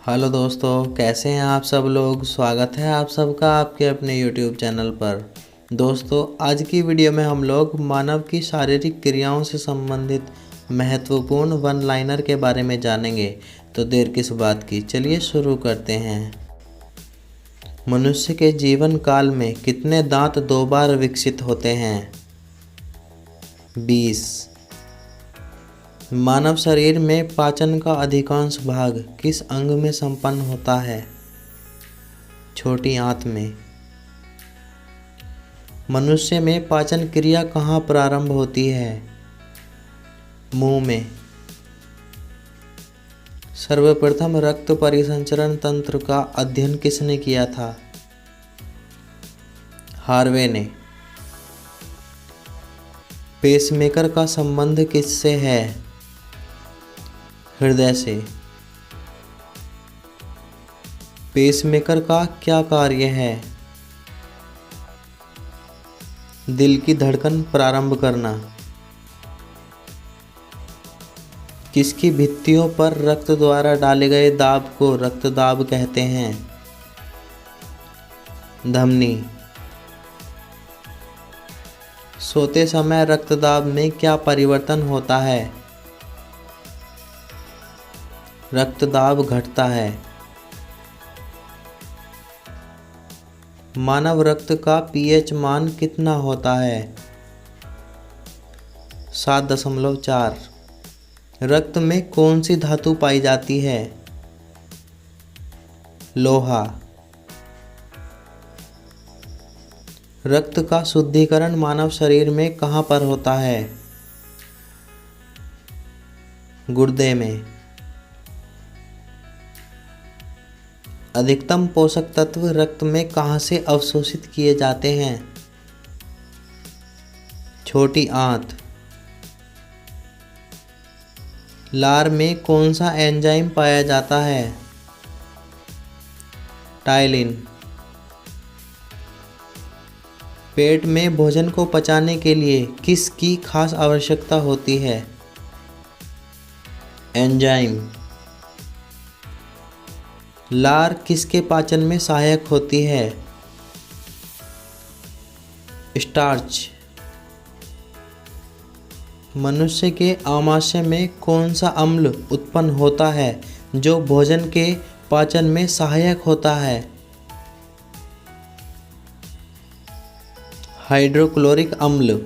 Hello दोस्तों, कैसे हैं आप सब लोग। स्वागत है आप सबका आपके अपने YouTube चैनल पर। दोस्तों, आज की वीडियो में हम लोग मानव की शारीरिक क्रियाओं से संबंधित महत्वपूर्ण वन लाइनर के बारे में जानेंगे। तो देर किस बात की, चलिए शुरू करते हैं। मनुष्य के जीवन काल में कितने दांत 2 बार विकसित होते हैं? 20। मानव शरीर में पाचन का अधिकांश भाग किस अंग में संपन्न होता है? छोटी आंत में। मनुष्य में पाचन क्रिया कहाँ प्रारंभ होती है? मुंह में। सर्वप्रथम रक्त परिसंचरण तंत्र का अध्ययन किसने किया था? हार्वे ने। पेसमेकर का संबंध किससे है? हृदय से। पेसमेकर का क्या कार्य है? दिल की धड़कन प्रारंभ करना। किसकी भित्तियों पर रक्त द्वारा डाले गए दाब को रक्तदाब कहते हैं? धमनी। सोते समय रक्तदाब में क्या परिवर्तन होता है? रक्तदाब घटता है। मानव रक्त का पीएच मान कितना होता है? 7.4। रक्त में कौन सी धातु पाई जाती है? लोहा। रक्त का शुद्धिकरण मानव शरीर में कहाँ पर होता है? गुर्दे में। अधिकतम पोषक तत्व रक्त में कहाँ से अवशोषित किए जाते हैं? छोटी आंत। लार में कौन सा एंजाइम पाया जाता है? टाइलिन। पेट में भोजन को पचाने के लिए किसकी खास आवश्यकता होती है? एंजाइम। लार किसके पाचन में सहायक होती है? स्टार्च। मनुष्य के आमाशय में कौन सा अम्ल उत्पन्न होता है जो भोजन के पाचन में सहायक होता है? हाइड्रोक्लोरिक अम्ल।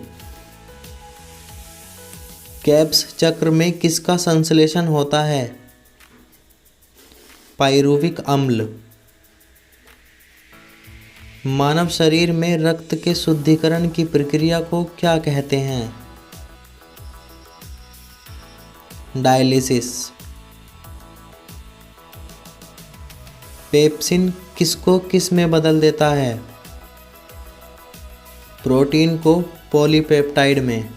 कैब्स चक्र में किसका संश्लेषण होता है? पाइरुविक अम्ल। मानव शरीर में रक्त के शुद्धिकरण की प्रक्रिया को क्या कहते हैं? डायलिसिस। पेप्सिन किसको किस में बदल देता है? प्रोटीन को पॉलीपेप्टाइड में।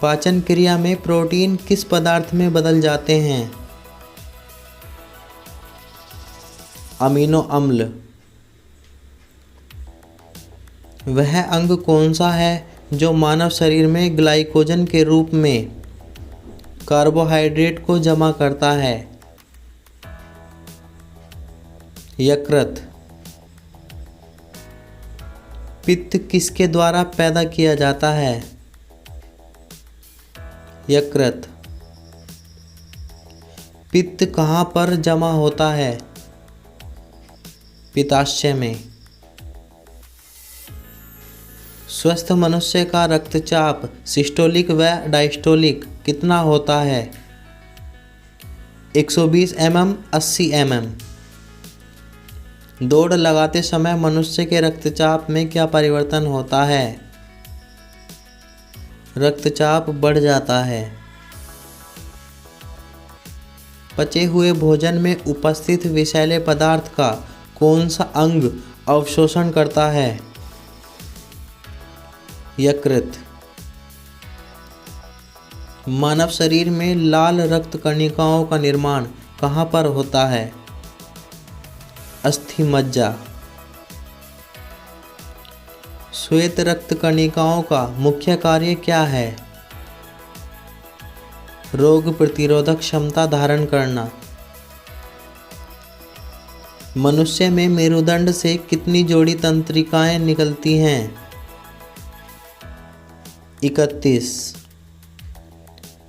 पाचन क्रिया में प्रोटीन किस पदार्थ में बदल जाते हैं? अमीनो अम्ल। वह अंग कौन सा है जो मानव शरीर में ग्लाइकोजन के रूप में कार्बोहाइड्रेट को जमा करता है? यकृत। पित्त किसके द्वारा पैदा किया जाता है? यकृत। पित्त कहाँ पर जमा होता है? पित्ताशय में। स्वस्थ मनुष्य का रक्तचाप सिस्टोलिक व डायस्टोलिक कितना होता है? 120 mm 80 mm। दौड़ लगाते समय मनुष्य के रक्तचाप में क्या परिवर्तन होता है? रक्तचाप बढ़ जाता है। पचे हुए भोजन में उपस्थित विषैले पदार्थ का कौन सा अंग अवशोषण करता है? यकृत। मानव शरीर में लाल रक्त कणिकाओं का निर्माण कहाँ पर होता है? अस्थि मज्जा। श्वेत रक्त कणिकाओं का मुख्य कार्य क्या है? रोग प्रतिरोधक क्षमता धारण करना। मनुष्य में मेरुदंड से कितनी जोड़ी तंत्रिकाएं निकलती हैं? 31।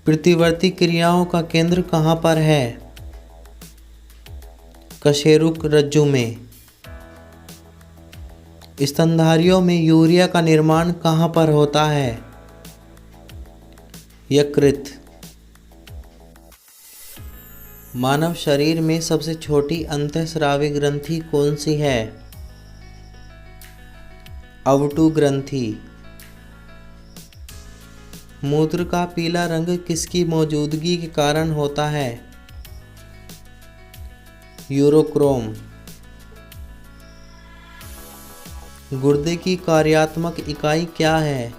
प्रतिवर्ती क्रियाओं का केंद्र कहाँ पर है? कशेरुक रज्जु में। स्तनधारियों में यूरिया का निर्माण कहाँ पर होता है? यकृत। मानव शरीर में सबसे छोटी अंतःस्रावी ग्रंथि कौन सी है? अवटु ग्रंथि। मूत्र का पीला रंग किसकी मौजूदगी के कारण होता है? यूरोक्रोम। गुर्दे की कार्यात्मक इकाई क्या है?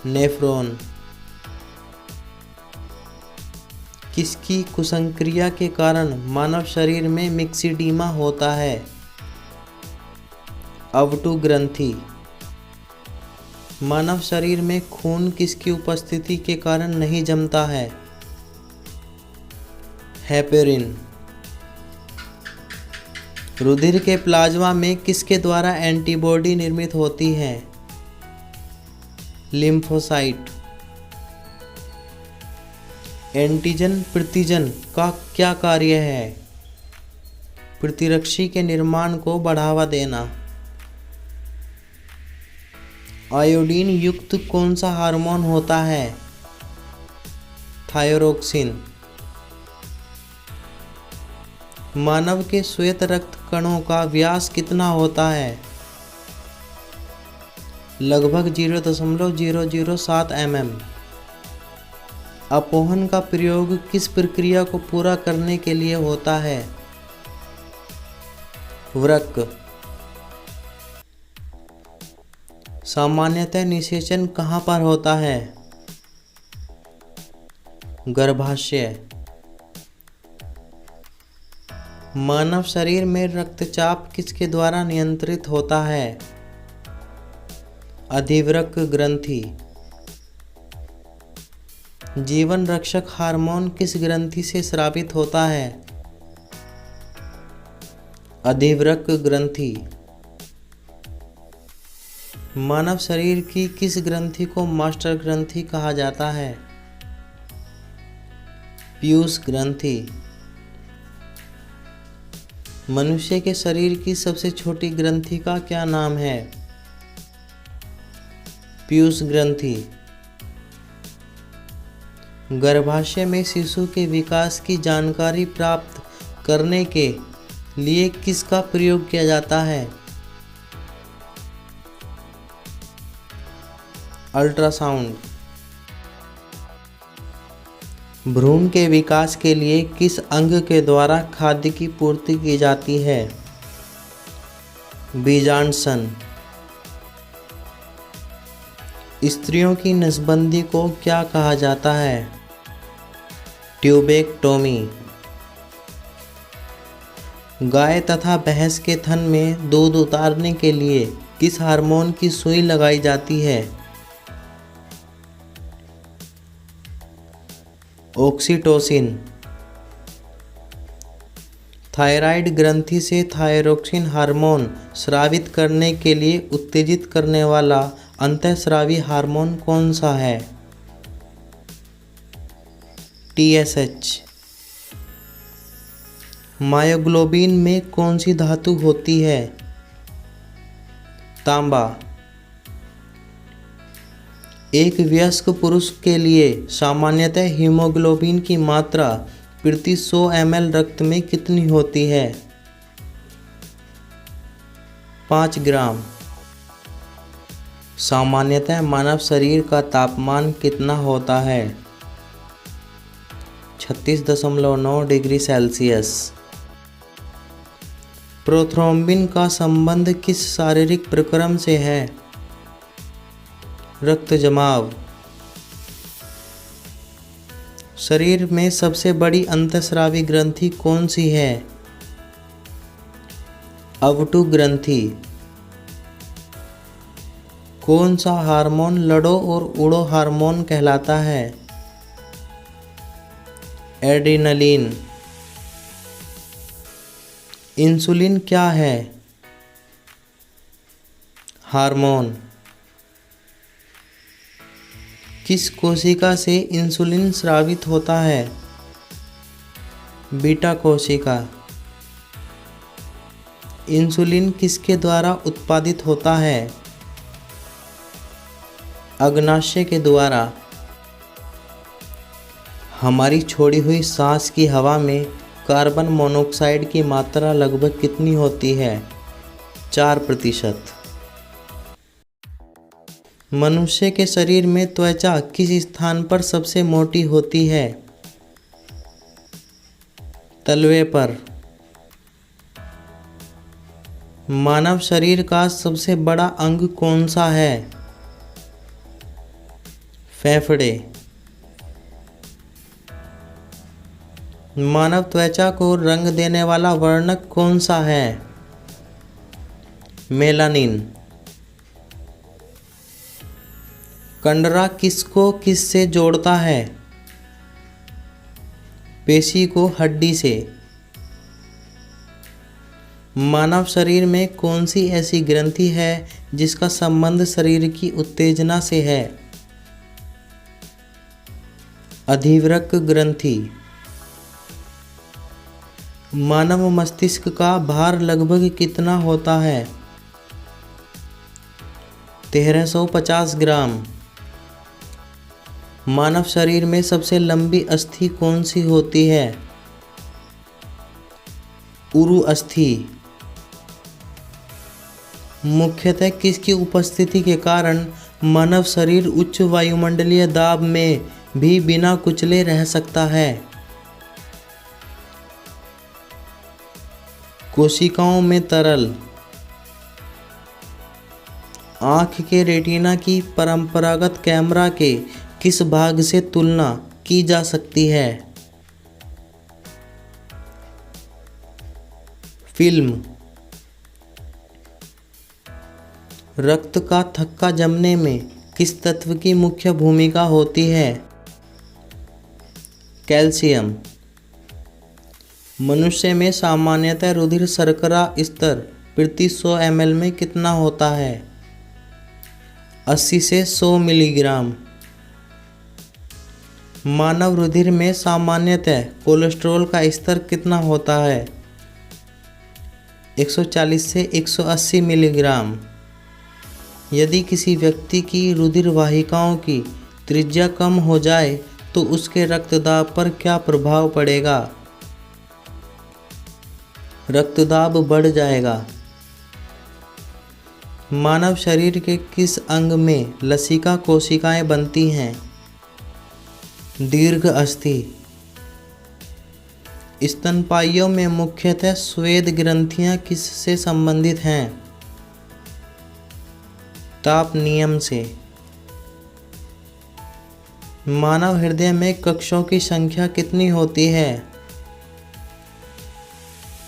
नेफ्रॉन। किसकी कुसंक्रिया के कारण मानव शरीर में मिक्सिडीमा होता है? अवटु ग्रंथि। मानव शरीर में खून किसकी उपस्थिति के कारण नहीं जमता है? हेपेरिन। रुधिर के प्लाज्मा में किसके द्वारा एंटीबॉडी निर्मित होती है? लिम्फोसाइट। एंटीजन प्रतिजन का क्या कार्य है? प्रतिरक्षी के निर्माण को बढ़ावा देना। आयोडीन युक्त कौन सा हार्मोन होता है? थायरोक्सिन। मानव के श्वेत रक्त कणों का व्यास कितना होता है? लगभग 0.007 mm। अपोहन का प्रयोग किस प्रक्रिया को पूरा करने के लिए होता है? वृक्क। सामान्यतः निषेचन कहाँ पर होता है? गर्भाशय। मानव शरीर में रक्तचाप किसके द्वारा नियंत्रित होता है? अधिवृक्क ग्रंथि। जीवन रक्षक हार्मोन किस ग्रंथि से स्रावित होता है? अधिवृक्क ग्रंथि। मानव शरीर की किस ग्रंथि को मास्टर ग्रंथि कहा जाता है? पीयूष ग्रंथि। मनुष्य के शरीर की सबसे छोटी ग्रंथि का क्या नाम है? पीयूष ग्रंथि। गर्भाशय में शिशु के विकास की जानकारी प्राप्त करने के लिए किसका प्रयोग किया जाता है? अल्ट्रासाउंड। भ्रूण के विकास के लिए किस अंग के द्वारा खाद्य की पूर्ति की जाती है? बीजांडसन। स्त्रियों की नसबंदी को क्या कहा जाता है? ट्यूबेक्टोमी। गाय तथा भैंस के थन में दूध उतारने के लिए किस हार्मोन की सुई लगाई जाती है? ऑक्सीटोसिन। थायराइड ग्रंथि से थायरोक्सिन हार्मोन स्रावित करने के लिए उत्तेजित करने वाला अंतःस्रावी हार्मोन कौन सा है? TSH। मायोग्लोबिन में कौन सी धातु होती है? तांबा। एक वयस्क पुरुष के लिए सामान्यतः हीमोग्लोबिन की मात्रा प्रति 100 ml रक्त में कितनी होती है? 5 ग्राम। सामान्यतः मानव शरीर का तापमान कितना होता है? 36.9 डिग्री सेल्सियस। प्रोथ्रोम्बिन का संबंध किस शारीरिक प्रक्रम से है? रक्त जमाव। शरीर में सबसे बड़ी अंतःस्रावी ग्रंथि कौन सी है? अवटु ग्रंथि। कौन सा हार्मोन लड़ो और उड़ो हार्मोन कहलाता है? एड्रेनलिन। इंसुलिन क्या है? हार्मोन। किस कोशिका से इंसुलिन स्रावित होता है? बीटा कोशिका। इंसुलिन किसके द्वारा उत्पादित होता है? अग्नाशय के द्वारा। हमारी छोड़ी हुई सांस की हवा में कार्बन मोनोऑक्साइड की मात्रा लगभग कितनी होती है? 4%। मनुष्य के शरीर में त्वचा किस स्थान पर सबसे मोटी होती है? तलवे पर। मानव शरीर का सबसे बड़ा अंग कौन सा है? फेफड़े। मानव त्वचा को रंग देने वाला वर्णक कौन सा है? मेलानिन। कंडरा किसको किससे जोड़ता है? पेशी को हड्डी से। मानव शरीर में कौन सी ऐसी ग्रंथि है जिसका संबंध शरीर की उत्तेजना से है? अधिवृक्क ग्रंथि। मानव मस्तिष्क का भार लगभग कितना होता है? 1350 ग्राम। मानव शरीर में सबसे लंबी अस्थि कौन सी होती है? उरु अस्थि। मुख्यतः किसकी उपस्थिति के कारण मानव शरीर उच्च वायुमंडलीय दाब में भी बिना कुचले रह सकता है? कोशिकाओं में तरल। आँख के रेटिना की परंपरागत कैमरा के किस भाग से तुलना की जा सकती है? फिल्म। रक्त का थक्का जमने में किस तत्व की मुख्य भूमिका होती है? कैल्शियम। मनुष्य में सामान्यतः रुधिर शर्करा स्तर प्रति 100 ml में कितना होता है? 80 से 100 मिलीग्राम। मानव रुधिर में सामान्यतः कोलेस्ट्रॉल का स्तर कितना होता है? 140 से 180 मिलीग्राम। यदि किसी व्यक्ति की रुधिर वाहिकाओं की त्रिज्या कम हो जाए तो उसके रक्तदाब पर क्या प्रभाव पड़ेगा? रक्तदाब बढ़ जाएगा। मानव शरीर के किस अंग में लसिका कोशिकाएं बनती हैं? दीर्घ अस्थि। स्तनपाइयों में मुख्यतः स्वेद ग्रंथियां किससे संबंधित हैं? ताप नियम से। मानव हृदय में कक्षों की संख्या कितनी होती है?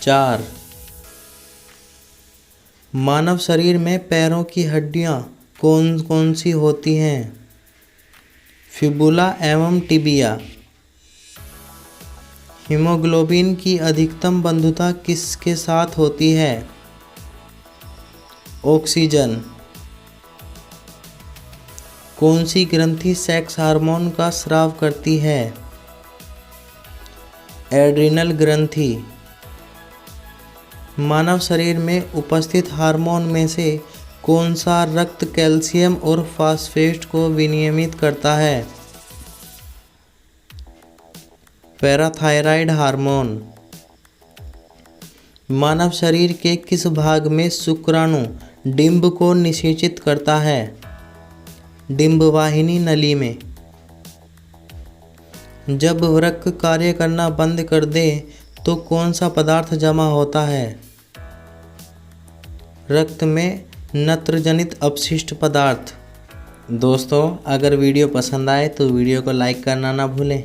4। मानव शरीर में पैरों की हड्डियां कौन कौन सी होती हैं? फिबुला एवं टिबिया। हीमोग्लोबिन की अधिकतम बंधुता किसके साथ होती है? ऑक्सीजन। कौन सी ग्रंथि सेक्स हार्मोन का स्राव करती है? एड्रिनल ग्रंथि। मानव शरीर में उपस्थित हार्मोन में से कौन सा रक्त कैल्शियम और फास्फेट को विनियमित करता है? Parathyroid hormone. मानव शरीर के किस भाग में शुक्राणु डिंब को निषेचित करता है? डिंबवाहिनी नली में। जब वृक्क कार्य करना बंद कर दे तो कौन सा पदार्थ जमा होता है? रक्त में नत्रजनित अपशिष्ट पदार्थ। दोस्तों, अगर वीडियो पसंद आए तो वीडियो को लाइक करना ना भूलें।